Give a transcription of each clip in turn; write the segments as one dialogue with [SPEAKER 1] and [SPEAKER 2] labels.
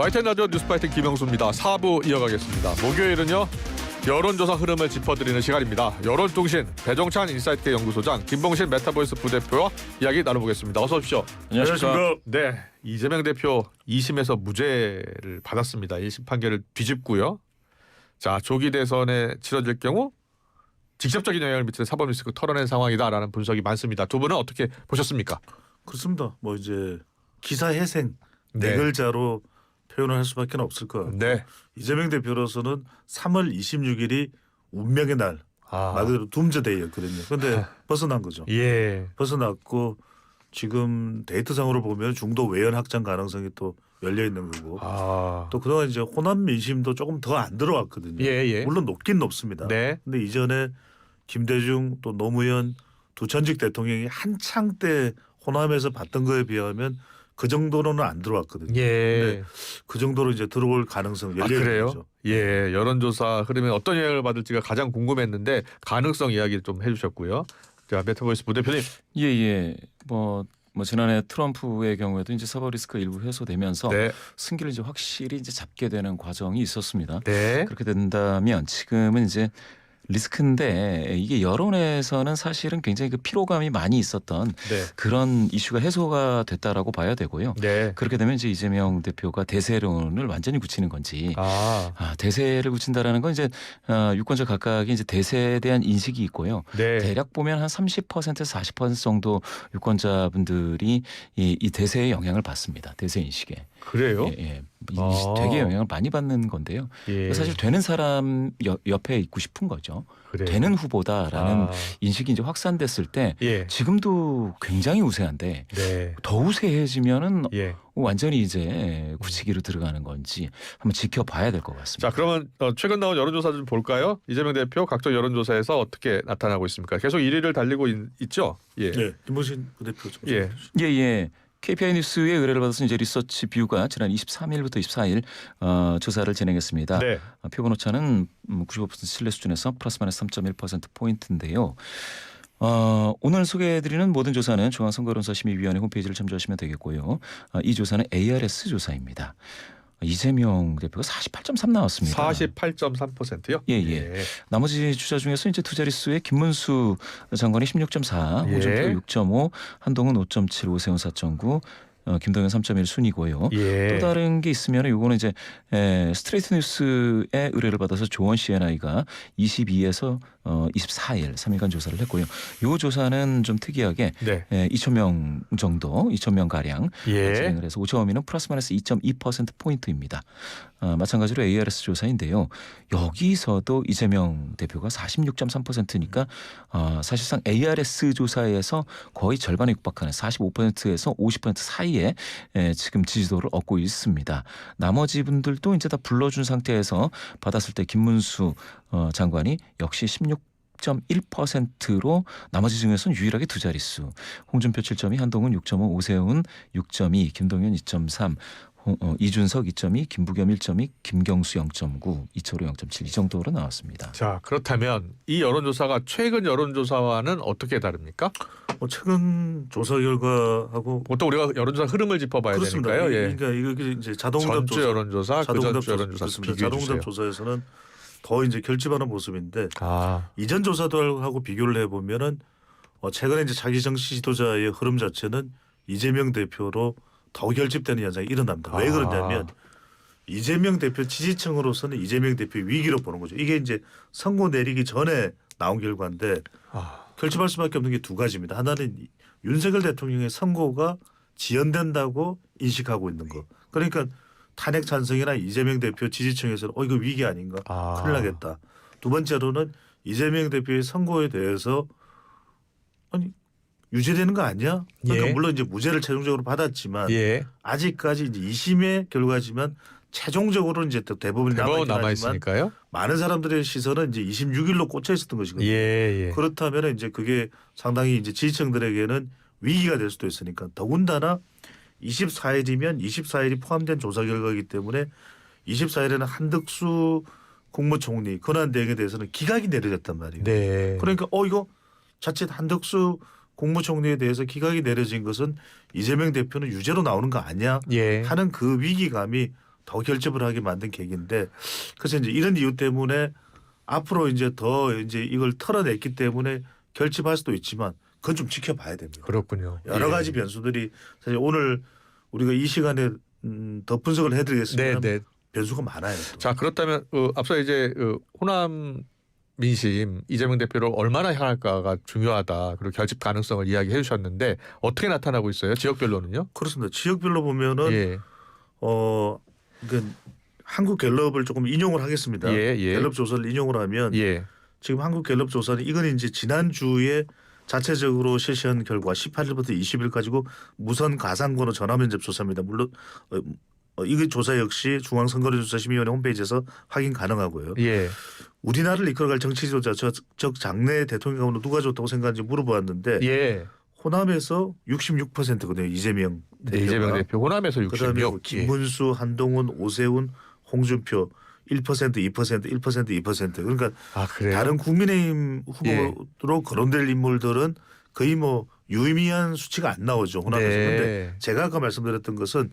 [SPEAKER 1] YTN 라디오 뉴스파이팅 김영수입니다. 4부 이어가겠습니다. 목요일은요. 여론조사 흐름을 짚어드리는 시간입니다. 여론통신 배종찬 인사이트 연구소장 김봉신 메타보이스 부대표와 이야기 나눠보겠습니다. 어서 오십시오.
[SPEAKER 2] 안녕하십니까.
[SPEAKER 1] 네, 이재명 대표 2심에서 무죄를 받았습니다. 1심 판결을 뒤집고요. 자, 조기 대선에 치러질 경우 직접적인 영향을 미치는 사법 리스크 털어낸 상황이다라는 분석이 많습니다. 두 분은 어떻게 보셨습니까?
[SPEAKER 2] 그렇습니다. 뭐 이제 기사회생
[SPEAKER 1] 네.
[SPEAKER 2] 네 글자로 표현을 할 수밖에 없을 것 같고
[SPEAKER 1] 네.
[SPEAKER 2] 이재명 대표로서는 3월 26일이 운명의 날, 말 그대로 둠즈데이였거든요. 그런데 벗어난 거죠.
[SPEAKER 1] 예.
[SPEAKER 2] 벗어났고 지금 데이터상으로 보면 중도 외연 확장 가능성이 또 열려 있는 거고 또 그동안 이제 호남 민심도 조금 더 안 들어왔거든요.
[SPEAKER 1] 예.
[SPEAKER 2] 물론 높긴 높습니다.
[SPEAKER 1] 네.
[SPEAKER 2] 근데 이전에 김대중 또 노무현 두 전직 대통령이 한창 때 호남에서 봤던 거에 비하면 그 정도로는 안 들어왔거든요.
[SPEAKER 1] 예.
[SPEAKER 2] 그 정도로 이제 들어올 가능성 열려 있는
[SPEAKER 1] 그래요?
[SPEAKER 2] 거죠.
[SPEAKER 1] 예, 여론조사 흐름에 어떤 영향을 받을지가 가장 궁금했는데 가능성 이야기를 좀 해주셨고요. 자, 메타보이스 부대표님.
[SPEAKER 3] 예. 뭐 지난해 트럼프의 경우에도 이제 사법 리스크 일부 해소되면서
[SPEAKER 1] 네.
[SPEAKER 3] 승기를 이제 확실히 이제 잡게 되는 과정이 있었습니다.
[SPEAKER 1] 네.
[SPEAKER 3] 그렇게 된다면 지금은 이제 리스크인데 이게 여론에서는 사실은 굉장히 그 피로감이 많이 있었던
[SPEAKER 1] 네.
[SPEAKER 3] 그런 이슈가 해소가 됐다라고 봐야 되고요.
[SPEAKER 1] 네.
[SPEAKER 3] 그렇게 되면 이제 이재명 대표가 대세론을 완전히 굳히는 건지 대세를 굳힌다라는 건 이제 유권자 각각이 이제 대세에 대한 인식이 있고요.
[SPEAKER 1] 네.
[SPEAKER 3] 대략 보면 한 30%에서 40% 정도 유권자분들이 이 대세의 영향을 받습니다. 대세 인식에.
[SPEAKER 1] 그래요?
[SPEAKER 3] 예. 되게 영향을 많이 받는 건데요.
[SPEAKER 1] 예.
[SPEAKER 3] 사실 되는 사람 옆에 있고 싶은 거죠.
[SPEAKER 1] 그래요?
[SPEAKER 3] 되는 후보다라는 인식이 이제 확산됐을 때
[SPEAKER 1] 예.
[SPEAKER 3] 지금도 굉장히 우세한데
[SPEAKER 1] 네.
[SPEAKER 3] 더 우세해지면은
[SPEAKER 1] 예.
[SPEAKER 3] 완전히 이제 굳히기로 들어가는 건지 한번 지켜봐야 될 것 같습니다.
[SPEAKER 1] 자, 그러면 최근 나온 여론조사 좀 볼까요? 이재명 대표 각종 여론조사에서 어떻게 나타나고 있습니까? 계속 1위를 달리고 있죠? 예.
[SPEAKER 2] 네, 김봉신 부대표 좀
[SPEAKER 1] 예.
[SPEAKER 3] 예. KPI 뉴스의 의뢰를 받아서 이제 리서치 뷰가 지난 23일부터 24일 조사를 진행했습니다.
[SPEAKER 1] 네.
[SPEAKER 3] 표본 오차는 95% 신뢰 수준에서 플러스 마이너스 3.1% 포인트인데요. 오늘 소개해드리는 모든 조사는 중앙선거론사심의위원회 홈페이지를 참조하시면 되겠고요. 이 조사는 ARS 조사입니다. 이재명 대표가 48.3 나왔습니다.
[SPEAKER 1] 48.3%요?
[SPEAKER 3] 예. 나머지 주자 중에서 이제 두 자릿수의 김문수 장관이 16.4,
[SPEAKER 1] 예.
[SPEAKER 3] 홍준표 6.5, 한동훈 5.7, 오세훈 4.9, 김동연 3.1 순이고요.
[SPEAKER 1] 예.
[SPEAKER 3] 또 다른 게 있으면 요거는 이제 스트레이트 뉴스의 의뢰를 받아서 조원 CNI가 22에서 24일 3일간 조사를 했고요. 요 조사는 좀 특이하게
[SPEAKER 1] 네.
[SPEAKER 3] 2,000명 정도, 2,000명 가량
[SPEAKER 1] 예.
[SPEAKER 3] 진행을 해서 오차 범위는 플러스 마이너스 2.2% 포인트입니다. 마찬가지로 ARS 조사인데요. 여기서도 이재명 대표가 46.3%니까 사실상 ARS 조사에서 거의 절반에 육박하는 45%에서 50% 사이에 지금 지지도를 얻고 있습니다. 나머지 분들도 이제 다 불러준 상태에서 받았을 때 김문수 장관이 역시 16.1%로 나머지 중에서는 유일하게 두 자릿수. 홍준표 7.2, 한동훈 6.5, 오세훈 6.2, 김동연 2.3, 이준석 2.2, 김부겸 1.2, 김경수 0.9, 이철호 0.7 이 정도로 나왔습니다.
[SPEAKER 1] 자, 그렇다면 이 여론조사가 최근 여론조사와는 어떻게 다릅니까?
[SPEAKER 2] 최근 조사 결과하고
[SPEAKER 1] 보통 우리가 여론조사 흐름을 짚어봐야
[SPEAKER 2] 그렇습니다.
[SPEAKER 1] 되니까요. 예.
[SPEAKER 2] 그러니까 이게 이제 자동응답
[SPEAKER 1] 전주
[SPEAKER 2] 조사,
[SPEAKER 1] 여론조사, 그전주 여론조사 비교해 주세요.
[SPEAKER 2] 자동응답 조사에서는 더 이제 결집하는 모습인데
[SPEAKER 1] 아,
[SPEAKER 2] 이전 조사들하고 비교를 해보면은 최근에 이제 자기 정치 지도자의 흐름 자체는 이재명 대표로 더 결집되는 현상이 일어납니다. 왜 그러냐면 이재명 대표 지지층으로서는 이재명 대표의 위기로 보는 거죠. 이게 이제 선고 내리기 전에 나온 결과인데 결집할 수밖에 없는 게 두 가지입니다. 하나는 윤석열 대통령의 선고가 지연된다고 인식하고 있는 거. 그러니까 탄핵 찬성이나 이재명 대표 지지층에서는 이거 위기 아닌가? 큰일 나겠다. 두 번째로는 이재명 대표의 선고에 대해서 유죄되는 거 아니야? 그러니까
[SPEAKER 1] 예.
[SPEAKER 2] 물론 이제 무죄를 최종적으로 받았지만
[SPEAKER 1] 예.
[SPEAKER 2] 아직까지 이제 2심의 결과지만 최종적으로 이제 또 대법원이
[SPEAKER 1] 대법원 남아
[SPEAKER 2] 남아있지만
[SPEAKER 1] 있으니까요.
[SPEAKER 2] 많은 사람들의 시선은 이제 26일로 꽂혀 있었던 것이거든요.
[SPEAKER 1] 예.
[SPEAKER 2] 그렇다면 이제 그게 상당히 이제 지지층들에게는 위기가 될 수도 있으니까 더군다나 24일이면 24일이 포함된 조사 결과이기 때문에 24일에는 한덕수 국무총리 권한 대행에 대해서는 기각이 내려졌단 말이에요.
[SPEAKER 1] 네.
[SPEAKER 2] 그러니까 이거 자칫 한덕수 국무총리에 대해서 기각이 내려진 것은 이재명 대표는 유죄로 나오는 거 아니야
[SPEAKER 1] 예.
[SPEAKER 2] 하는 그 위기감이 더 결집을 하게 만든 계기인데 그래서 이제 이런 이유 때문에 앞으로 이제 더 이제 이걸 털어냈기 때문에 결집할 수도 있지만 그건 좀 지켜봐야 됩니다.
[SPEAKER 1] 그렇군요.
[SPEAKER 2] 여러 가지 변수들이 사실 오늘 우리가 이 시간에 더 분석을 해드리겠습니다.
[SPEAKER 1] 네, 네.
[SPEAKER 2] 변수가 많아요. 또.
[SPEAKER 1] 자 그렇다면 앞서 이제 호남 민심 이재명 대표를 얼마나 향할까가 중요하다. 그리고 결집 가능성을 이야기해 주셨는데 어떻게 나타나고 있어요? 지역별로는요?
[SPEAKER 2] 그렇습니다. 지역별로 보면은
[SPEAKER 1] 예.
[SPEAKER 2] 그 한국 갤럽을 조금 인용을 하겠습니다.
[SPEAKER 1] 예, 예.
[SPEAKER 2] 갤럽 조사를 인용을 하면
[SPEAKER 1] 예.
[SPEAKER 2] 지금 한국 갤럽 조사는 이건 이제 지난주에 자체적으로 실시한 결과 18일부터 20일까지고 무선 가상번호 전화 면접 조사입니다. 물론 이거 조사 역시 중앙선거조사심의위원회 홈페이지에서 확인 가능하고요.
[SPEAKER 1] 예.
[SPEAKER 2] 우리나라를 이끌어갈 정치 지도자 즉 장래 대통령 가운데 누가 좋다고 생각하는지 물어보았는데
[SPEAKER 1] 예.
[SPEAKER 2] 호남에서 66%거든요. 이재명
[SPEAKER 1] 네,
[SPEAKER 2] 대표가.
[SPEAKER 1] 이재명 대표 호남에서
[SPEAKER 2] 그다음에
[SPEAKER 1] 66.
[SPEAKER 2] 김문수, 한동훈, 오세훈, 홍준표 1%, 2%, 1%, 2%. 그러니까
[SPEAKER 1] 아 그래요?
[SPEAKER 2] 다른 국민의힘 후보로 거론될 인물들은 거의 뭐 유의미한 수치가 안 나오죠. 호남에서. 그런데
[SPEAKER 1] 네.
[SPEAKER 2] 제가 아까 말씀드렸던 것은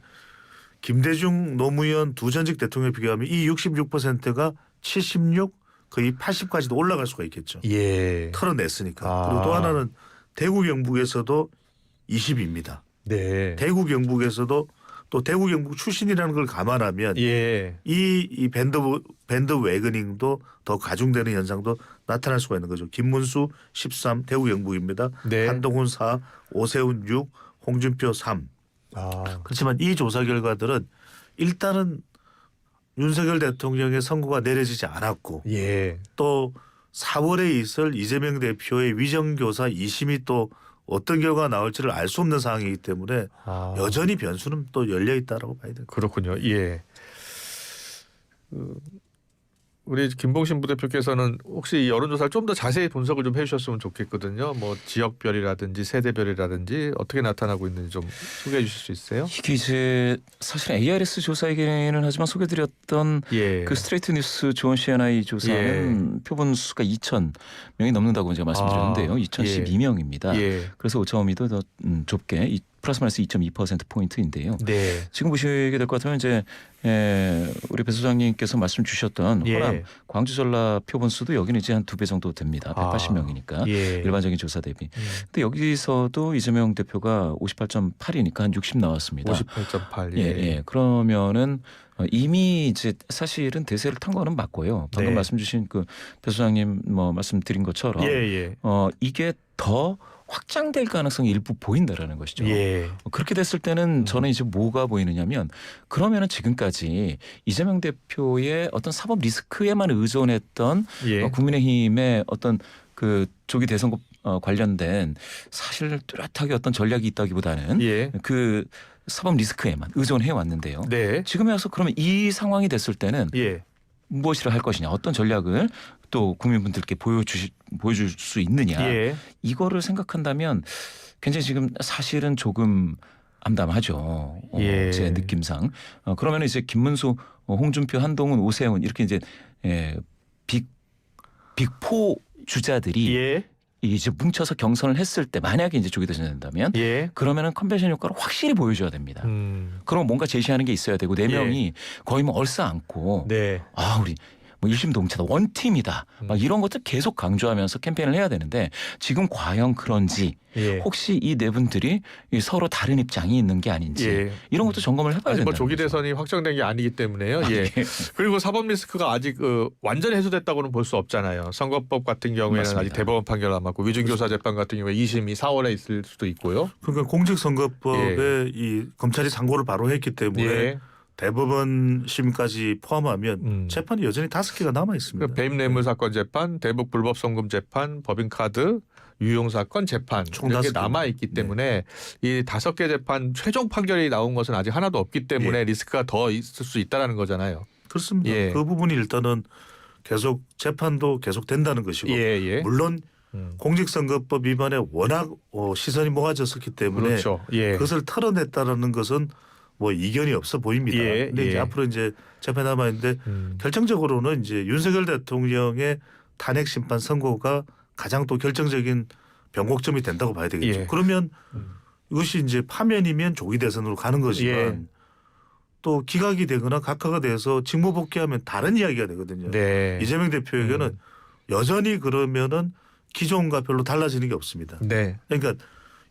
[SPEAKER 2] 김대중, 노무현 두 전직 대통령 비교하면 이 66%가 76 거의 80까지도 올라갈 수가 있겠죠.
[SPEAKER 1] 예.
[SPEAKER 2] 털어냈으니까.
[SPEAKER 1] 아.
[SPEAKER 2] 그리고 또 하나는 대구 경북에서도 20입니다.
[SPEAKER 1] 네.
[SPEAKER 2] 대구 경북에서도 또 대구 경북 출신이라는 걸 감안하면
[SPEAKER 1] 예.
[SPEAKER 2] 이 밴드 웨거닝도 더 가중되는 현상도 나타날 수가 있는 거죠. 김문수 13 대구 경북입니다.
[SPEAKER 1] 네.
[SPEAKER 2] 한동훈 4 오세훈 6 홍준표 3.
[SPEAKER 1] 아.
[SPEAKER 2] 그렇지만 이 조사 결과들은 일단은 윤석열 대통령의 선고가 내려지지 않았고
[SPEAKER 1] 예.
[SPEAKER 2] 또 4월에 있을 이재명 대표의 위정교사 2심이 또 어떤 결과가 나올지를 알 수 없는 상황이기 때문에
[SPEAKER 1] 아.
[SPEAKER 2] 여전히 변수는 또 열려 있다라고 봐야 됩니다.
[SPEAKER 1] 그렇군요. 예. 우리 김봉신 부대표께서는 혹시 이 여론조사를 좀 더 자세히 분석을 좀 해주셨으면 좋겠거든요. 뭐 지역별이라든지 세대별이라든지 어떻게 나타나고 있는지 좀 소개해 주실 수 있어요?
[SPEAKER 3] 이게 이제 사실 ARS 조사이기는 하지만 소개드렸던
[SPEAKER 1] 예.
[SPEAKER 3] 그 스트레이트 뉴스 조원 CNI 조사는 표본 수가 2,000명이 넘는다고 제가 말씀드렸는데요. 2,012명입니다.
[SPEAKER 1] 예.
[SPEAKER 3] 그래서 오차범위도 더 좁게 플러스 마이너스 2.2% 포인트인데요.
[SPEAKER 1] 네.
[SPEAKER 3] 지금 보시게 될 것 같으면 이제 우리 배 소장님께서 말씀 주셨던
[SPEAKER 1] 예.
[SPEAKER 3] 호남, 광주, 전라 표본 수도 여기는 이제 한 2배 정도 됩니다. 180명이니까
[SPEAKER 1] 예.
[SPEAKER 3] 일반적인 조사 대비. 근데 여기서도 이재명 대표가 58.8이니까 한 60 나왔습니다.
[SPEAKER 1] 58.8.
[SPEAKER 3] 예, 예. 그러면은 이미 이제 사실은 대세를 탄 거는 맞고요. 방금
[SPEAKER 1] 네.
[SPEAKER 3] 말씀 주신 그 배 소장님 뭐 말씀드린 것처럼
[SPEAKER 1] 예.
[SPEAKER 3] 이게 더 확장될 가능성이 일부 보인다라는 것이죠.
[SPEAKER 1] 예.
[SPEAKER 3] 그렇게 됐을 때는 저는 이제 뭐가 보이느냐면 그러면은 지금까지 이재명 대표의 어떤 사법 리스크에만 의존했던
[SPEAKER 1] 예.
[SPEAKER 3] 국민의힘의 어떤 그 조기 대선거 관련된 사실 뚜렷하게 어떤 전략이 있다기보다는
[SPEAKER 1] 예.
[SPEAKER 3] 그 사법 리스크에만 의존해 왔는데요.
[SPEAKER 1] 네.
[SPEAKER 3] 지금에 와서 그러면 이 상황이 됐을 때는
[SPEAKER 1] 예.
[SPEAKER 3] 무엇이라 할 것이냐, 어떤 전략을 또 국민분들께 보여줄 수 있느냐,
[SPEAKER 1] 예.
[SPEAKER 3] 이거를 생각한다면 굉장히 지금 사실은 조금 암담하죠.
[SPEAKER 1] 예.
[SPEAKER 3] 제 느낌상. 그러면 이제 김문수, 홍준표, 한동훈, 오세훈 이렇게 이제 빅포 주자들이
[SPEAKER 1] 예.
[SPEAKER 3] 이제 뭉쳐서 경선을 했을 때 만약에 이제 조기 대선된다면
[SPEAKER 1] 예.
[SPEAKER 3] 그러면은 컨벤션 효과를 확실히 보여줘야 됩니다. 그럼 뭔가 제시하는 게 있어야 되고 네 명이 거의 뭐 얼싸안고
[SPEAKER 1] 네.
[SPEAKER 3] 우리 뭐 일심동체다 원팀이다 막 이런 것들 계속 강조하면서 캠페인을 해야 되는데 지금 과연 그런지
[SPEAKER 1] 예.
[SPEAKER 3] 혹시 이 네 분들이 서로 다른 입장이 있는 게 아닌지
[SPEAKER 1] 예.
[SPEAKER 3] 이런 것도 점검을 해봐야
[SPEAKER 1] 아직
[SPEAKER 3] 된다.
[SPEAKER 1] 뭐 조기 대선이 확정된 게 아니기 때문에요. 예.
[SPEAKER 3] 예.
[SPEAKER 1] 그리고 사법 리스크가 아직 완전히 해소됐다고는 볼 수 없잖아요. 선거법 같은 경우에는
[SPEAKER 3] 맞습니다.
[SPEAKER 1] 아직 대법원 판결 남았고 위증교사 재판 같은 경우에 2심이 4월에 있을 수도 있고요.
[SPEAKER 2] 그러니까 공직선거법에 이 검찰이 상고를 바로 했기 때문에
[SPEAKER 1] 예.
[SPEAKER 2] 대법원 심까지 포함하면 재판이 여전히 5개가 남아 있습니다.
[SPEAKER 1] 배임 뇌물 사건 재판, 대북 불법 송금 재판, 법인카드 유용 사건 재판
[SPEAKER 2] 총
[SPEAKER 1] 이렇게
[SPEAKER 2] 5개.
[SPEAKER 1] 남아 있기 때문에 이 5개 재판 최종 판결이 나온 것은 아직 하나도 없기 때문에 리스크가 더 있을 수 있다라는 거잖아요.
[SPEAKER 2] 그렇습니다.
[SPEAKER 1] 예.
[SPEAKER 2] 그 부분이 일단은 계속 재판도 계속 된다는 것이고
[SPEAKER 1] 예.
[SPEAKER 2] 물론 공직선거법 위반에 워낙 시선이 모아졌었기 때문에
[SPEAKER 1] 그렇죠. 예.
[SPEAKER 2] 그것을 털어냈다라는 것은 뭐 이견이 없어 보입니다.
[SPEAKER 1] 예,
[SPEAKER 2] 근데 이제
[SPEAKER 1] 예.
[SPEAKER 2] 앞으로 이제 재판 남아 있는데 결정적으로는 이제 윤석열 대통령의 탄핵 심판 선고가 가장 또 결정적인 변곡점이 된다고 봐야 되겠죠.
[SPEAKER 1] 예.
[SPEAKER 2] 그러면 이것이 이제 파면이면 조기 대선으로 가는 거지만
[SPEAKER 1] 예.
[SPEAKER 2] 또 기각이 되거나 각하가 돼서 직무 복귀하면 다른 이야기가 되거든요.
[SPEAKER 1] 네.
[SPEAKER 2] 이재명 대표에게는 여전히 그러면은 기존과 별로 달라지는 게 없습니다.
[SPEAKER 1] 네.
[SPEAKER 2] 그러니까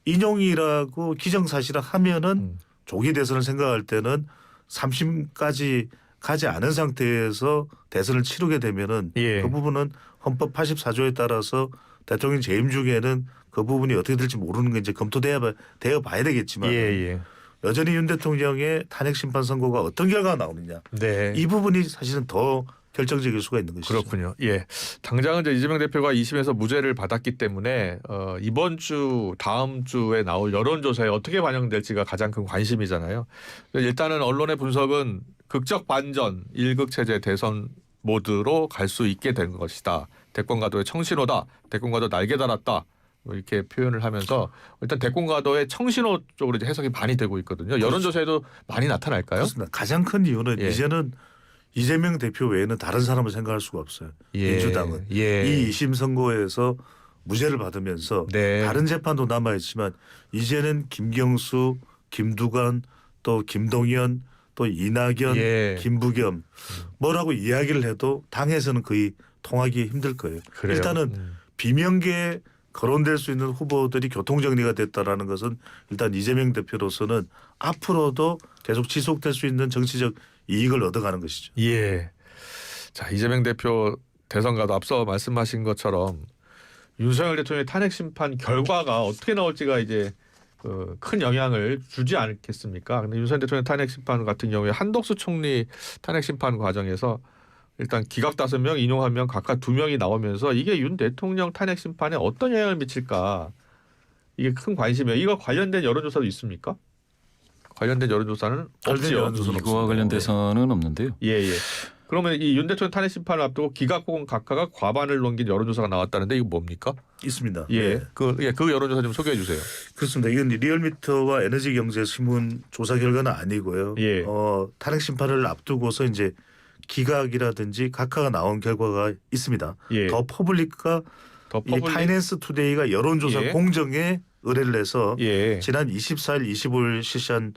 [SPEAKER 2] 인용이라고 기정사실을 하면은 조기 대선을 생각할 때는 3심까지 가지 않은 상태에서 대선을 치르게 되면은
[SPEAKER 1] 예.
[SPEAKER 2] 그 부분은 헌법 84조에 따라서 대통령 재임 중에는 그 부분이 어떻게 될지 모르는 게 이제 검토되어 봐야 되겠지만
[SPEAKER 1] 예.
[SPEAKER 2] 여전히 윤 대통령의 탄핵 심판 선고가 어떤 결과가 나오느냐
[SPEAKER 1] 네.
[SPEAKER 2] 이 부분이 사실은 더 결정적일 수가 있는 것이죠.
[SPEAKER 1] 그렇군요. 예. 당장은 이제 이재명 대표가 2심에서 무죄를 받았기 때문에 이번 주 다음 주에 나올 여론조사에 어떻게 반영될지가 가장 큰 관심이잖아요. 일단은 언론의 분석은 극적 반전 1극 체제 대선 모드로 갈 수 있게 된 것이다. 대권가도의 청신호다. 대권가도 날개 달았다. 뭐 이렇게 표현을 하면서 일단 대권가도의 청신호 쪽으로 이제 해석이 많이 되고 있거든요. 여론조사에도 많이 나타날까요?
[SPEAKER 2] 그렇습니다. 가장 큰 이유는
[SPEAKER 1] 예.
[SPEAKER 2] 이제는 이재명 대표 외에는 다른 사람을 생각할 수가 없어요.
[SPEAKER 1] 예.
[SPEAKER 2] 민주당은
[SPEAKER 1] 예.
[SPEAKER 2] 이 2심 선고에서 무죄를 받으면서
[SPEAKER 1] 네.
[SPEAKER 2] 다른 재판도 남아 있지만 이제는 김경수, 김두관, 또 김동연, 또 이낙연,
[SPEAKER 1] 예.
[SPEAKER 2] 김부겸 뭐라고 이야기를 해도 당에서는 거의 통하기 힘들 거예요.
[SPEAKER 1] 그래요.
[SPEAKER 2] 일단은 비명계에 거론될 수 있는 후보들이 교통정리가 됐다라는 것은 일단 이재명 대표로서는 앞으로도 계속 지속될 수 있는 정치적 이익을 얻어가는 것이죠.
[SPEAKER 1] 예. 자, 이재명 대표 대선과도 앞서 말씀하신 것처럼 윤석열 대통령의 탄핵 심판 결과가 어떻게 나올지가 이제 큰 영향을 주지 않겠습니까? 근데 윤석열 대통령 탄핵 심판 같은 경우에 한덕수 총리 탄핵 심판 과정에서 일단 기각 5명, 인용 1명 각각 2명이 나오면서 이게 윤 대통령 탄핵 심판에 어떤 영향을 미칠까? 이게 큰 관심이에요. 이거 관련된 여론조사도 있습니까? 관련된 여론조사는
[SPEAKER 2] 관련된
[SPEAKER 1] 없지요.
[SPEAKER 2] 여론조사는
[SPEAKER 3] 이거와 관련돼서는 없는데요.
[SPEAKER 1] 예. 그러면 이 윤 대통령 탄핵 심판을 앞두고 기각 혹은 각하가 과반을 넘긴 여론조사가 나왔다는데 이거 뭡니까?
[SPEAKER 2] 있습니다.
[SPEAKER 1] 예.
[SPEAKER 2] 네.
[SPEAKER 1] 그 여론조사 좀 소개해 주세요.
[SPEAKER 2] 그렇습니다. 이건 리얼미터와 에너지경제신문 조사 결과는 아니고요.
[SPEAKER 1] 예.
[SPEAKER 2] 탄핵 심판을 앞두고서 이제 기각이라든지 각하가 나온 결과가 있습니다.
[SPEAKER 1] 예.
[SPEAKER 2] 더 퍼블릭과
[SPEAKER 1] 더
[SPEAKER 2] 이
[SPEAKER 1] 퍼블릭.
[SPEAKER 2] 파이낸스 투데이가 여론조사
[SPEAKER 1] 예.
[SPEAKER 2] 공정에 의뢰를 해서
[SPEAKER 1] 예.
[SPEAKER 2] 지난 24일, 25일 실시한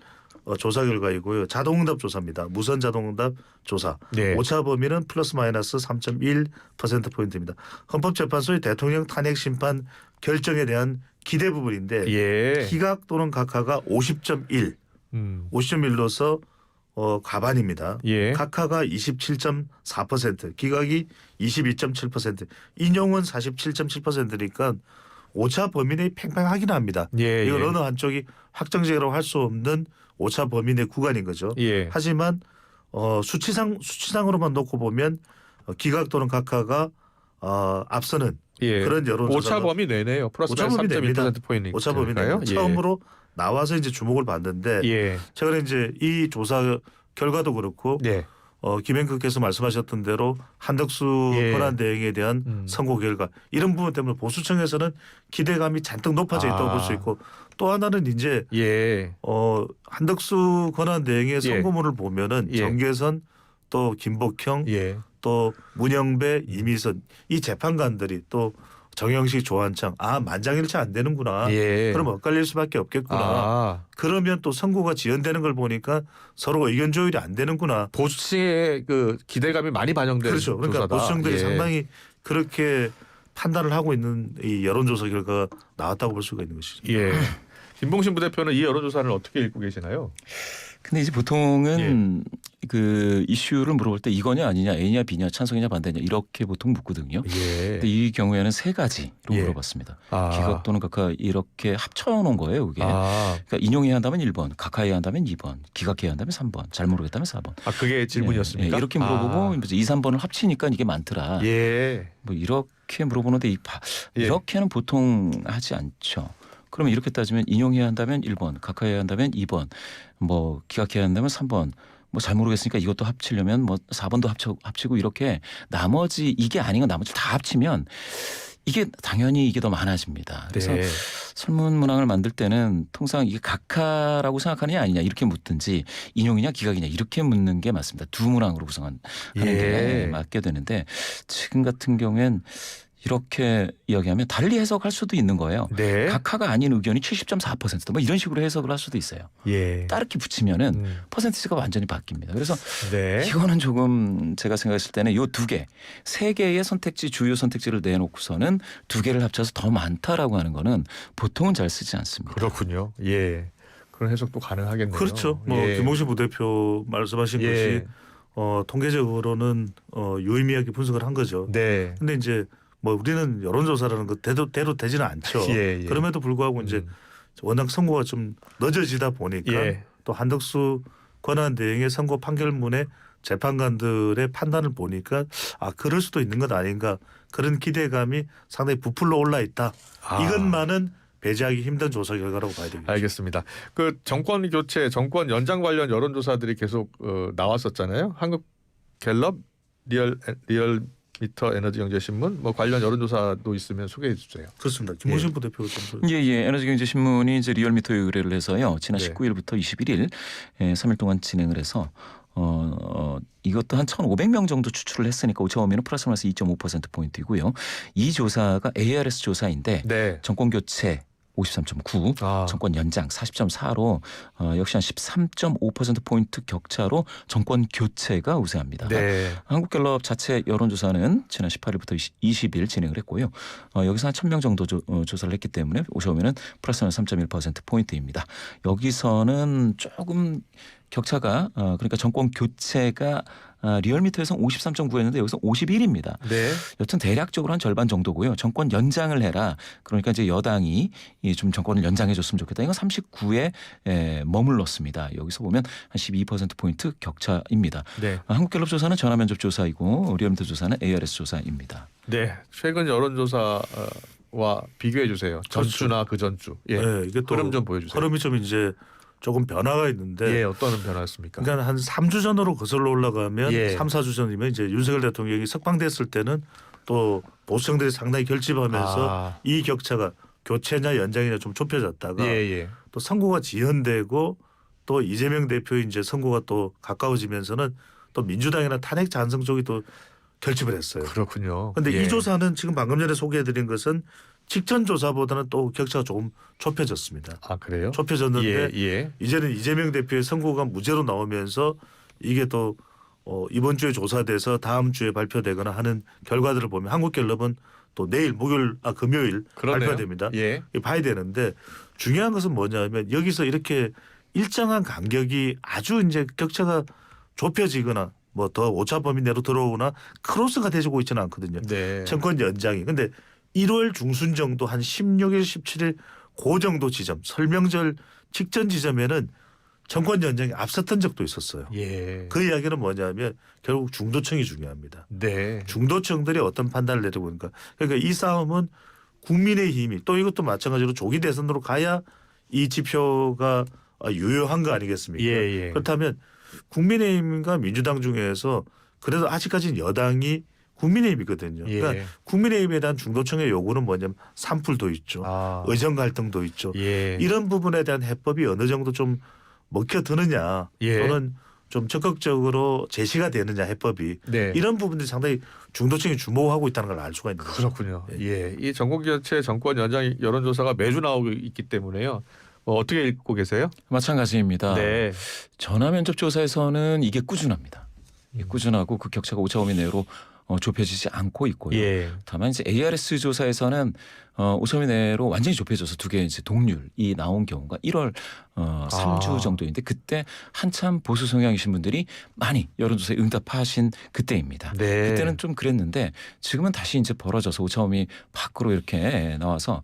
[SPEAKER 2] 조사 결과이고요. 자동응답 조사입니다. 무선 자동응답 조사.
[SPEAKER 1] 네.
[SPEAKER 2] 오차 범위는 플러스 마이너스 3.1%포인트입니다. 헌법재판소의 대통령 탄핵 심판 결정에 대한 기대 부분인데
[SPEAKER 1] 예.
[SPEAKER 2] 기각 또는 각하가 50.1, 50.1로서 과반입니다.
[SPEAKER 1] 예.
[SPEAKER 2] 각하가 27.4%, 기각이 22.7%, 인용은 47.7%니까 오차 범위 내에 팽팽하긴 합니다.
[SPEAKER 1] 예.
[SPEAKER 2] 이건
[SPEAKER 1] 예.
[SPEAKER 2] 어느 한쪽이 확정적이라고 할 수 없는 오차 범위 내 구간인 거죠.
[SPEAKER 1] 예.
[SPEAKER 2] 하지만 수치상으로만 놓고 보면 기각 또는 각하가 앞서는
[SPEAKER 1] 예.
[SPEAKER 2] 그런 여론조사가
[SPEAKER 1] 오차 범위 내네요. 플러스
[SPEAKER 2] 오차 범위 냅니다.
[SPEAKER 1] 3.1%포인트.
[SPEAKER 2] 오차 범위 내요. 처음으로 나와서 이제 주목을 받는데
[SPEAKER 1] 예.
[SPEAKER 2] 최근에 이제 이 조사 결과도 그렇고
[SPEAKER 1] 네.
[SPEAKER 2] 김행크께서 말씀하셨던 대로 한덕수
[SPEAKER 1] 예.
[SPEAKER 2] 권한 대행에 대한 선고 결과 이런 부분 때문에 보수층에서는 기대감이 잔뜩 높아져 있다고 볼 수 있고 또 하나는 이제
[SPEAKER 1] 예.
[SPEAKER 2] 한덕수 권한 대행의
[SPEAKER 1] 예.
[SPEAKER 2] 선고문을 보면은
[SPEAKER 1] 예.
[SPEAKER 2] 정계선 또 김복형
[SPEAKER 1] 예.
[SPEAKER 2] 또 문영배 이미선 이 재판관들이 또 정영식 조한창 만장일치 안 되는구나.
[SPEAKER 1] 예.
[SPEAKER 2] 그럼 엇갈릴 수밖에 없겠구나. 그러면 또 선고가 지연되는 걸 보니까 서로 의견 조율이 안 되는구나.
[SPEAKER 1] 보수층의 그 기대감이 많이 반영된
[SPEAKER 2] 그렇죠. 그러니까
[SPEAKER 1] 조사다.
[SPEAKER 2] 보수층들이
[SPEAKER 1] 예.
[SPEAKER 2] 상당히 그렇게 판단을 하고 있는 이 여론조사 결과가 나왔다고 볼 수가 있는 것이죠.
[SPEAKER 1] 예. 김봉신 부대표는 이 여론조사를 어떻게 읽고 계시나요?
[SPEAKER 3] 근데 이제 보통은 그 이슈를 물어볼 때 이거냐 아니냐, A냐 B냐, 찬성이냐 반대냐 이렇게 보통 묻거든요.
[SPEAKER 1] 예.
[SPEAKER 3] 근데 이 경우에는 3가지로
[SPEAKER 1] 예.
[SPEAKER 3] 물어봤습니다.
[SPEAKER 1] 아.
[SPEAKER 3] 기각 또는 각하 이렇게 합쳐놓은 거예요. 그게. 그러니까 인용해야 한다면 1번, 각하해야 한다면 2번, 기각해야 한다면 3번, 잘 모르겠다면 4번.
[SPEAKER 1] 그게 질문이었습니까?
[SPEAKER 3] 예, 이렇게 물어보고 2, 3번을 합치니까 이게 많더라.
[SPEAKER 1] 예.
[SPEAKER 3] 뭐 이렇게 물어보는데
[SPEAKER 1] 예.
[SPEAKER 3] 이렇게는 보통 하지 않죠. 그러면 이렇게 따지면 인용해야 한다면 1번, 각하해야 한다면 2번, 뭐 기각해야 한다면 3번. 뭐 잘 모르겠으니까 이것도 합치려면 뭐 4번도 합치고 이렇게 나머지 이게 아닌 건 나머지 다 합치면 이게 당연히 이게 더 많아집니다. 그래서
[SPEAKER 1] 네.
[SPEAKER 3] 설문 문항을 만들 때는 통상 이게 각하라고 생각하느냐 아니냐 이렇게 묻든지 인용이냐 기각이냐 이렇게 묻는 게 맞습니다. 두 문항으로 구성하는
[SPEAKER 1] 예.
[SPEAKER 3] 게 맞게 되는데 지금 같은 경우엔 이렇게 이야기하면 달리 해석할 수도 있는 거예요.
[SPEAKER 1] 네.
[SPEAKER 3] 각하가 아닌 의견이 70.4%뭐 이런 식으로 해석을 할 수도 있어요.
[SPEAKER 1] 예.
[SPEAKER 3] 따르기 붙이면은
[SPEAKER 1] 음.
[SPEAKER 3] 퍼센티지가 완전히 바뀝니다. 그래서
[SPEAKER 1] 네.
[SPEAKER 3] 이거는 조금 제가 생각했을 때는 요 세 개의 선택지 주요 선택지를 내놓고서는 두 개를 합쳐서 더 많다라고 하는 거는 보통은 잘 쓰지 않습니다.
[SPEAKER 1] 그렇군요. 예. 그런 해석도 가능하겠네요.
[SPEAKER 2] 그렇죠. 뭐
[SPEAKER 1] 예.
[SPEAKER 2] 김봉신 부대표 말씀하신
[SPEAKER 1] 예.
[SPEAKER 2] 것이 통계적으로는 유의미하게 분석을 한 거죠.
[SPEAKER 1] 네.
[SPEAKER 2] 근데 이제 뭐 우리는 여론조사라는 거 대로 되지는 않죠.
[SPEAKER 1] 예, 예.
[SPEAKER 2] 그럼에도 불구하고 이제 워낙 선고가 좀 늦어지다 보니까
[SPEAKER 1] 예.
[SPEAKER 2] 또 한덕수 권한대행의 선고 판결문에 재판관들의 판단을 보니까 그럴 수도 있는 것 아닌가 그런 기대감이 상당히 부풀러 올라 있다. 이것만은 배제하기 힘든 조사 결과라고 봐야 되겠죠.
[SPEAKER 1] 알겠습니다. 그 정권 교체, 정권 연장 관련 여론조사들이 계속 나왔었잖아요. 한국 갤럽, 리얼미터 에너지경제신문 뭐 관련 여론조사도 있으면 소개해 주세요.
[SPEAKER 2] 그렇습니다. 김호신 부대표가 좀
[SPEAKER 3] 예. 에너지경제신문이 이제 리얼미터에 의뢰를 해서요. 지난
[SPEAKER 1] 네.
[SPEAKER 3] 19일부터 21일 3일 동안 진행을 해서 이것도 한 1,500명 정도 추출을 했으니까 오차 범위는 플러스 마이너스 2.5%포인트이고요. 이 조사가 ARS 조사인데
[SPEAKER 1] 네.
[SPEAKER 3] 정권 교체 53.9, 정권 연장 40.4로 역시 한 13.5%포인트 격차로 정권 교체가 우세합니다.
[SPEAKER 1] 네.
[SPEAKER 3] 한국갤럽 자체 여론조사는 지난 18일부터 20일 진행을 했고요. 여기서 한 1,000명 정도 조사를 했기 때문에 오셔오면은 플러스 3.1%포인트입니다. 여기서는 조금 격차가 그러니까 정권 교체가 리얼미터에서는 53.9였는데 여기서 51입니다.
[SPEAKER 1] 네.
[SPEAKER 3] 여튼 대략적으로 한 절반 정도고요. 정권 연장을 해라. 그러니까 이제 여당이 좀 정권을 연장해 줬으면 좋겠다. 이건 39에 머물렀습니다. 여기서 보면 한 12%포인트 격차입니다.
[SPEAKER 1] 네.
[SPEAKER 3] 한국갤럽 조사는 전화면접 조사이고 리얼미터 조사는 ARS 조사입니다.
[SPEAKER 1] 네. 최근 여론조사와 비교해 주세요. 전주나 그 전주. 예.
[SPEAKER 2] 네, 이게 또
[SPEAKER 1] 흐름 좀 보여주세요.
[SPEAKER 2] 흐름이 좀 이제 조금 변화가 있는데
[SPEAKER 1] 예, 어떤 변화였습니까?
[SPEAKER 2] 그러니까 한 3주 전으로 거슬러 올라가면
[SPEAKER 1] 예.
[SPEAKER 2] 3, 4주 전이면 이제 윤석열 대통령이 석방됐을 때는 또 보수층들이 상당히 결집하면서 이 격차가 교체냐 연장이냐 좀 좁혀졌다가
[SPEAKER 1] 예.
[SPEAKER 2] 또 선고가 지연되고 또 이재명 대표의 이제 선고가 또 가까워지면서는 또 민주당이나 탄핵 찬성 쪽이 또 결집을 했어요.
[SPEAKER 1] 그렇군요.
[SPEAKER 2] 그런데
[SPEAKER 1] 예.
[SPEAKER 2] 이 조사는 지금 방금 전에 소개해드린 것은 직전 조사보다는 또 격차가 조금 좁혀졌습니다.
[SPEAKER 1] 그래요?
[SPEAKER 2] 좁혀졌는데
[SPEAKER 1] 예.
[SPEAKER 2] 이제는 이재명 대표의 선고가 무죄로 나오면서 이게 또 이번 주에 조사돼서 다음 주에 발표되거나 하는 결과들을 보면 한국갤럽은 또 내일 금요일
[SPEAKER 1] 그러네요.
[SPEAKER 2] 발표됩니다.
[SPEAKER 1] 예.
[SPEAKER 2] 봐야 되는데 중요한 것은 뭐냐면 여기서 이렇게 일정한 간격이 아주 이제 격차가 좁혀지거나 뭐 더 오차 범위 내로 들어오거나 크로스가 돼지고 있지는 않거든요.
[SPEAKER 1] 네.
[SPEAKER 2] 정권 연장이. 근데 1월 중순 정도 한 16일, 17일 그 정도 지점 설명절 직전 지점에는 정권 연장이 앞섰던 적도 있었어요.
[SPEAKER 1] 예.
[SPEAKER 2] 그 이야기는 뭐냐면 결국 중도층이 중요합니다.
[SPEAKER 1] 네.
[SPEAKER 2] 중도층들이 어떤 판단을 내리고 있는가. 그러니까 이 싸움은 국민의힘이 또 이것도 마찬가지로 조기 대선으로 가야 이 지표가 유효한 거 아니겠습니까?
[SPEAKER 1] 예.
[SPEAKER 2] 그렇다면 국민의힘과 민주당 중에서 그래도 아직까지는 여당이 국민의힘이거든요.
[SPEAKER 1] 예.
[SPEAKER 2] 그러니까 국민의힘에 대한 중도층의 요구는 뭐냐면 산불도 있죠. 의정 갈등도 있죠.
[SPEAKER 1] 예.
[SPEAKER 2] 이런 부분에 대한 해법이 어느 정도 좀 먹혀드느냐
[SPEAKER 1] 예.
[SPEAKER 2] 또는 좀 적극적으로 제시가 되느냐 해법이
[SPEAKER 1] 네.
[SPEAKER 2] 이런 부분들이 상당히 중도층이 주목하고 있다는 걸 알 수가 있는 거죠.
[SPEAKER 1] 그렇군요. 예. 이 정권교체 정권 연장 여론조사가 매주 나오고 있기 때문에요. 어떻게 읽고 계세요?
[SPEAKER 3] 마찬가지입니다.
[SPEAKER 1] 네.
[SPEAKER 3] 전화면접 조사에서는 이게 꾸준합니다. 이게 꾸준하고 그 격차가 오차 범위 내로 좁혀지지 않고 있고요.
[SPEAKER 1] 예.
[SPEAKER 3] 다만 이제 ARS 조사에서는 오차 범위 내로 완전히 좁혀져서 두 개 이제 동률이 나온 경우가 1월 3주 정도인데 그때 한참 보수 성향이신 분들이 많이 여론조사에 응답하신 그때입니다.
[SPEAKER 1] 네.
[SPEAKER 3] 그때는 좀 그랬는데 지금은 다시 이제 벌어져서 오차 범위 밖으로 이렇게 나와서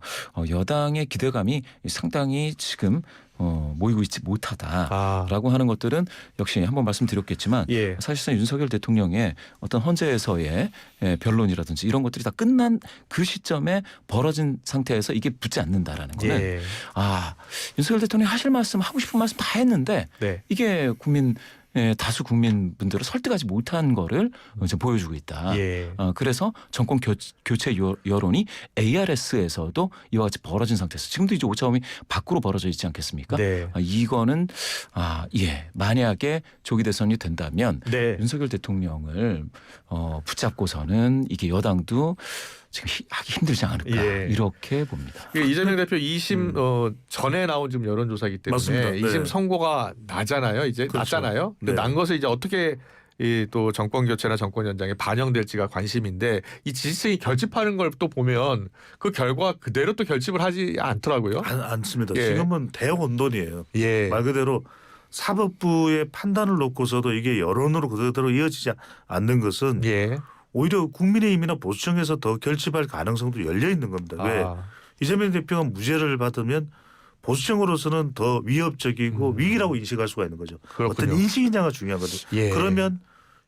[SPEAKER 3] 여당의 기대감이 상당히 지금 모이고 있지 못하다라고 하는 것들은 역시 한번 말씀드렸겠지만
[SPEAKER 1] 예.
[SPEAKER 3] 사실상 윤석열 대통령의 어떤 헌재에서의 변론이라든지 이런 것들이 다 끝난 그 시점에 벌어진 상태에서 이게 붙지 않는다라는 거는
[SPEAKER 1] 예.
[SPEAKER 3] 윤석열 대통령이 하실 말씀 하고 싶은 말씀 다 했는데
[SPEAKER 1] 네.
[SPEAKER 3] 이게 다수 국민분들을 설득하지 못한 거를 이제 보여주고 있다.
[SPEAKER 1] 예.
[SPEAKER 3] 그래서 정권 교체 여론이 ARS에서도 이와 같이 벌어진 상태에서 지금도 이제 오차 범위 밖으로 벌어져 있지 않겠습니까?
[SPEAKER 1] 네.
[SPEAKER 3] 이거는 만약에 조기 대선이 된다면
[SPEAKER 1] 네.
[SPEAKER 3] 윤석열 대통령을 붙잡고서는 이게 여당도 지금 하기 힘들지 않을까
[SPEAKER 1] 예.
[SPEAKER 3] 이렇게 봅니다.
[SPEAKER 1] 이재명 대표 2심 전에 나온 지금 여론조사이기 때문에
[SPEAKER 2] 맞습니다.
[SPEAKER 1] 2심
[SPEAKER 2] 네.
[SPEAKER 1] 선고가 나잖아요. 이제
[SPEAKER 2] 그렇죠.
[SPEAKER 1] 났잖아요.
[SPEAKER 2] 네.
[SPEAKER 1] 난 것을 이제 어떻게 또 정권 교체나 정권 연장에 반영될지가 관심인데 이 지지층이 결집하는 걸 또 보면 그 결과 그대로 또 결집을 하지 않더라고요.
[SPEAKER 2] 않습니다.
[SPEAKER 1] 예.
[SPEAKER 2] 지금은 대혼돈이에요.
[SPEAKER 1] 예.
[SPEAKER 2] 말 그대로 사법부의 판단을 놓고서도 이게 여론으로 그대로 이어지지 않는 것은
[SPEAKER 1] 예.
[SPEAKER 2] 오히려 국민의힘이나 보수층에서 더 결집할 가능성도 열려 있는 겁니다. 왜? 이재명 대표가 무죄를 받으면 보수층으로서는 더 위협적이고 위기라고 인식할 수가 있는 거죠.
[SPEAKER 1] 그렇군요.
[SPEAKER 2] 어떤 인식이냐가 중요하거든요.
[SPEAKER 1] 예.
[SPEAKER 2] 그러면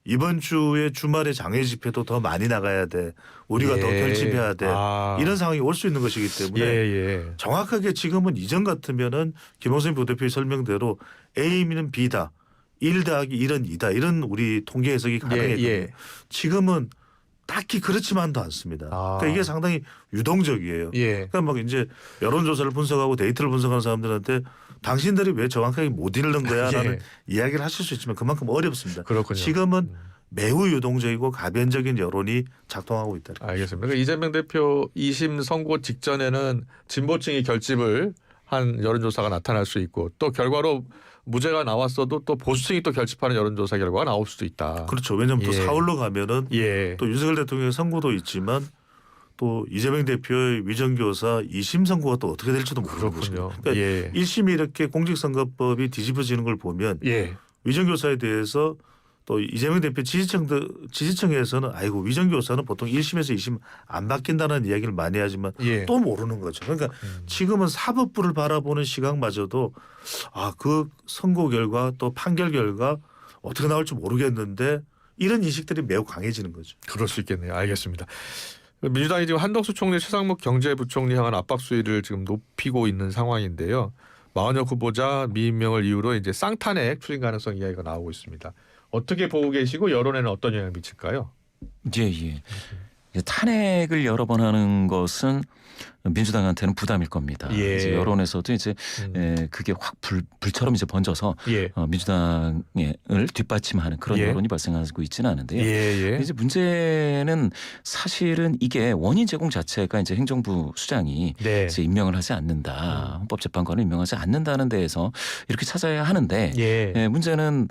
[SPEAKER 2] 이번 주에 주말에 장외 집회도 더 많이 나가야 돼. 우리가 더
[SPEAKER 1] 예.
[SPEAKER 2] 결집해야 돼.
[SPEAKER 1] 아.
[SPEAKER 2] 이런 상황이 올 수 있는 것이기 때문에
[SPEAKER 1] 예.
[SPEAKER 2] 정확하게 지금은 이전 같으면은 김홍선 부대표의 설명대로 A는 B다. 1 더하기 1은 2다. 이런 우리 통계 해석이 가능했거든요.
[SPEAKER 1] 예.
[SPEAKER 2] 지금은 딱히 그렇지만도 않습니다.
[SPEAKER 1] 아.
[SPEAKER 2] 그러니까 이게 상당히 유동적이에요.
[SPEAKER 1] 예.
[SPEAKER 2] 그러니까 막 이제 여론조사를 분석하고 데이터를 분석하는 사람들한테 당신들이 왜 정확하게 못 읽는 거야라는 이야기를 하실 수 있지만 그만큼 어렵습니다.
[SPEAKER 1] 그렇군요.
[SPEAKER 2] 지금은 매우 유동적이고 가변적인 여론이 작동하고 있다.
[SPEAKER 1] 알겠습니다. 그러니까 이재명 대표 2심 선고 직전에는 진보층이 결집을 한 여론조사가 나타날 수 있고 또 결과로 무죄가 나왔어도 또 보수층이 또 결집하는 여론조사 결과가 나올 수도 있다.
[SPEAKER 2] 그렇죠. 왜냐하면 또
[SPEAKER 1] 예.
[SPEAKER 2] 사흘로 가면은
[SPEAKER 1] 예.
[SPEAKER 2] 또 윤석열 대통령의 선고도 있지만 또 이재명 대표의 위정교사 2심 선고가 또 어떻게 될지도 모르는
[SPEAKER 1] 그렇군요.
[SPEAKER 2] 것이죠. 그러니까
[SPEAKER 1] 예.
[SPEAKER 2] 1심이 이렇게 공직선거법이 뒤집어지는 걸 보면
[SPEAKER 1] 예.
[SPEAKER 2] 위정교사에 대해서 또 이재명 대표 지지층에서는 아이고 위정교사는 보통 1심에서 2심 안 바뀐다는 이야기를 많이 하지만
[SPEAKER 1] 예.
[SPEAKER 2] 또 모르는 거죠. 그러니까 지금은 사법부를 바라보는 시각마저도 그 선고 결과 또 판결 결과 어떻게 나올지 모르겠는데 이런 인식들이 매우 강해지는 거죠.
[SPEAKER 1] 그럴 수 있겠네요. 알겠습니다. 민주당이 지금 한덕수 총리, 최상목 경제부총리 향한 압박 수위를 지금 높이고 있는 상황인데요. 마흔여 후보자 미임명을 이유로 이제 쌍탄핵 추진 가능성 이야기가 나오고 있습니다. 어떻게 보고 계시고 여론에는 어떤 영향을 미칠까요?
[SPEAKER 3] 예. 탄핵을 여러 번 하는 것은 민주당한테는 부담일 겁니다.
[SPEAKER 1] 예.
[SPEAKER 3] 이제 여론에서도 이제 그게 확 불처럼 이제 번져서
[SPEAKER 1] 예.
[SPEAKER 3] 민주당을 뒷받침하는 그런
[SPEAKER 1] 예.
[SPEAKER 3] 여론이 발생하고 있지는 않은데요.
[SPEAKER 1] 예.
[SPEAKER 3] 이제 문제는 사실은 이게 원인 제공 자체가 이제 행정부 수장이
[SPEAKER 1] 네.
[SPEAKER 3] 이제 임명을 하지 않는다, 헌법재판관을 임명하지 않는다는 데에서 이렇게 찾아야 하는데
[SPEAKER 1] 예.
[SPEAKER 3] 문제는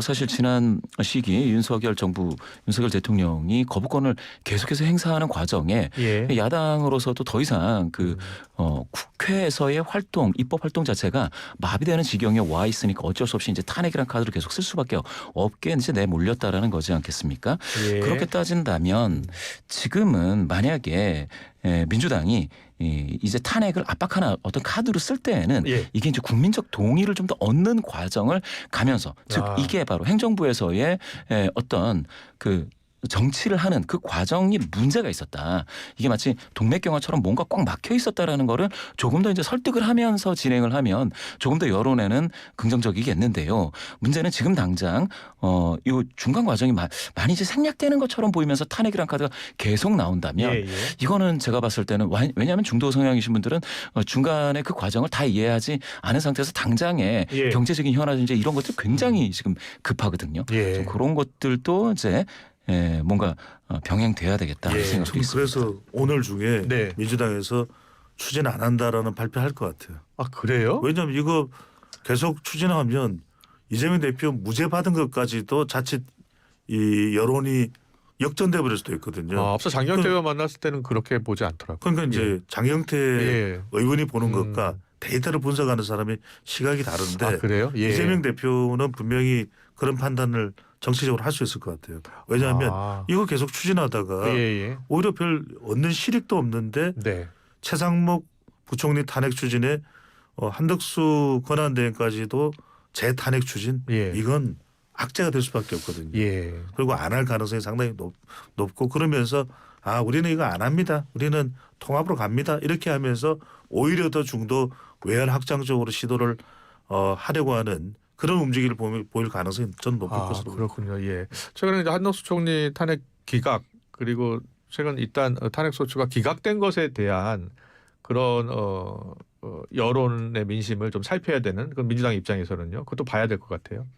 [SPEAKER 3] 사실 지난 시기 윤석열 대통령이 거부권을 계속해서 행사하는 과정에
[SPEAKER 1] 예.
[SPEAKER 3] 야당으로서도 더 이상 그 국회에서의 활동, 입법 활동 자체가 마비되는 지경에 와 있으니까 어쩔 수 없이 이제 탄핵이라는 카드를 계속 쓸 수밖에 없게 이제 내몰렸다라는 거지 않겠습니까?
[SPEAKER 1] 예.
[SPEAKER 3] 그렇게 따진다면 지금은 만약에 민주당이 이제 탄핵을 압박하는 어떤 카드로 쓸 때에는
[SPEAKER 1] 예.
[SPEAKER 3] 이게 이제 국민적 동의를 좀 더 얻는 과정을 가면서 즉 이게 바로 행정부에서의 어떤 그 정치를 하는 그 과정이 문제가 있었다. 이게 마치 동맥경화처럼 뭔가 꽉 막혀 있었다라는 거를 조금 더 이제 설득을 하면서 진행을 하면 조금 더 여론에는 긍정적이겠는데요. 문제는 지금 당장 이 중간 과정이 많이 이제 생략되는 것처럼 보이면서 탄핵이란 카드가 계속 나온다면
[SPEAKER 1] 예.
[SPEAKER 3] 이거는 제가 봤을 때는 왜냐하면 중도 성향이신 분들은 중간에 그 과정을 다 이해하지 않은 상태에서 당장의
[SPEAKER 1] 예.
[SPEAKER 3] 경제적인 현안이제 이런 것들 굉장히 지금 급하거든요.
[SPEAKER 1] 예.
[SPEAKER 3] 좀 그런 것들도 이제 뭔가 병행돼야 되겠다
[SPEAKER 1] 예.
[SPEAKER 3] 생각도 있습니다.
[SPEAKER 2] 그래서 오늘 중에
[SPEAKER 1] 네.
[SPEAKER 2] 민주당에서 추진 안 한다라는 발표할 것 같아요.
[SPEAKER 1] 아 그래요?
[SPEAKER 2] 왜냐하면 이거 계속 추진하면 이재명 대표 무죄 받은 것까지도 자칫 이 여론이 역전돼 버릴 수도 있거든요.
[SPEAKER 1] 앞서 장경태 의원 만났을 때는 그렇게 보지 않더라고요.
[SPEAKER 2] 그러니까 이제 장경태
[SPEAKER 1] 예.
[SPEAKER 2] 의원이 보는 것과 데이터를 분석하는 사람의 시각이 다른데
[SPEAKER 1] 아 그래요? 예.
[SPEAKER 2] 이재명 대표는 분명히 그런 판단을 정치적으로 할 수 있을 것 같아요. 왜냐하면 이거 계속 추진하다가
[SPEAKER 1] 예.
[SPEAKER 2] 오히려 별 얻는 실익도 없는데
[SPEAKER 1] 네.
[SPEAKER 2] 최상목 부총리 탄핵 추진에 한덕수 권한대행까지도 재탄핵 추진
[SPEAKER 1] 예.
[SPEAKER 2] 이건 악재가 될 수밖에 없거든요.
[SPEAKER 1] 예.
[SPEAKER 2] 그리고 안 할 가능성이 상당히 높고 그러면서 우리는 이거 안 합니다. 우리는 통합으로 갑니다. 이렇게 하면서 오히려 더 중도 외연 확장적으로 시도를 하려고 하는 그런 움직임을 보일 가능성이 저는 높을 것으로.
[SPEAKER 1] 그렇군요. 예. 최근에 이제 한덕수 총리 탄핵 기각 그리고 최근 일단 탄핵 소추가 기각된 것에 대한 그런 여론의 민심을 좀 살펴야 되는 그런 민주당 입장에서는요. 그것도 봐야 될 것 같아요.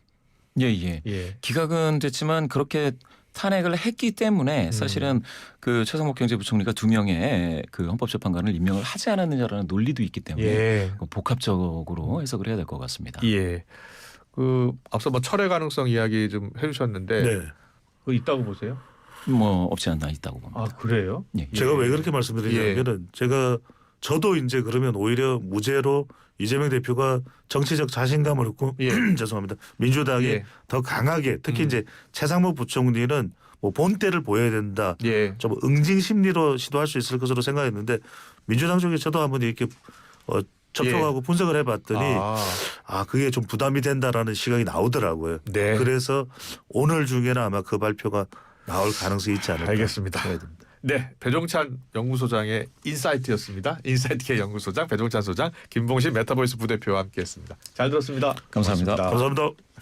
[SPEAKER 3] 예.
[SPEAKER 1] 예.
[SPEAKER 3] 기각은 됐지만 그렇게 탄핵을 했기 때문에 사실은 그 최상목 경제부총리가 2명의 그 헌법재판관을 임명을 하지 않았느냐라는 논리도 있기 때문에
[SPEAKER 1] 예.
[SPEAKER 3] 복합적으로 해석을 해야 될 것 같습니다.
[SPEAKER 1] 예. 그 앞서 뭐 철회 가능성 이야기 좀 해주셨는데
[SPEAKER 2] 네.
[SPEAKER 1] 그거 있다고 보세요?
[SPEAKER 3] 뭐 없지 않나 있다고 봅니다.
[SPEAKER 1] 아 그래요?
[SPEAKER 3] 예.
[SPEAKER 2] 제가 왜 그렇게 말씀드리냐면은 저도 이제 그러면 오히려 무죄로 이재명 대표가 정치적 자신감을 얻고
[SPEAKER 1] 예.
[SPEAKER 2] 죄송합니다. 민주당이
[SPEAKER 1] 예.
[SPEAKER 2] 더 강하게 특히 이제 최상목 부총리는 뭐 본때를 보여야 된다.
[SPEAKER 1] 예.
[SPEAKER 2] 좀 응징 심리로 시도할 수 있을 것으로 생각했는데 민주당 쪽에 저도 한번 이렇게 접촉하고 분석을 해봤더니 그게 좀 부담이 된다라는 시각이 나오더라고요.
[SPEAKER 1] 네.
[SPEAKER 2] 그래서 오늘 중에는 아마 그 발표가 나올 가능성이 있지 않을까.
[SPEAKER 1] 알겠습니다.
[SPEAKER 2] 생각이 듭니다.
[SPEAKER 1] 네, 배종찬 연구소장의 인사이트였습니다. 인사이트K 연구소장 배종찬 소장, 김봉신 메타보이스 부대표와 함께했습니다. 잘 들었습니다.
[SPEAKER 3] 감사합니다.
[SPEAKER 1] 고맙습니다.
[SPEAKER 2] 감사합니다.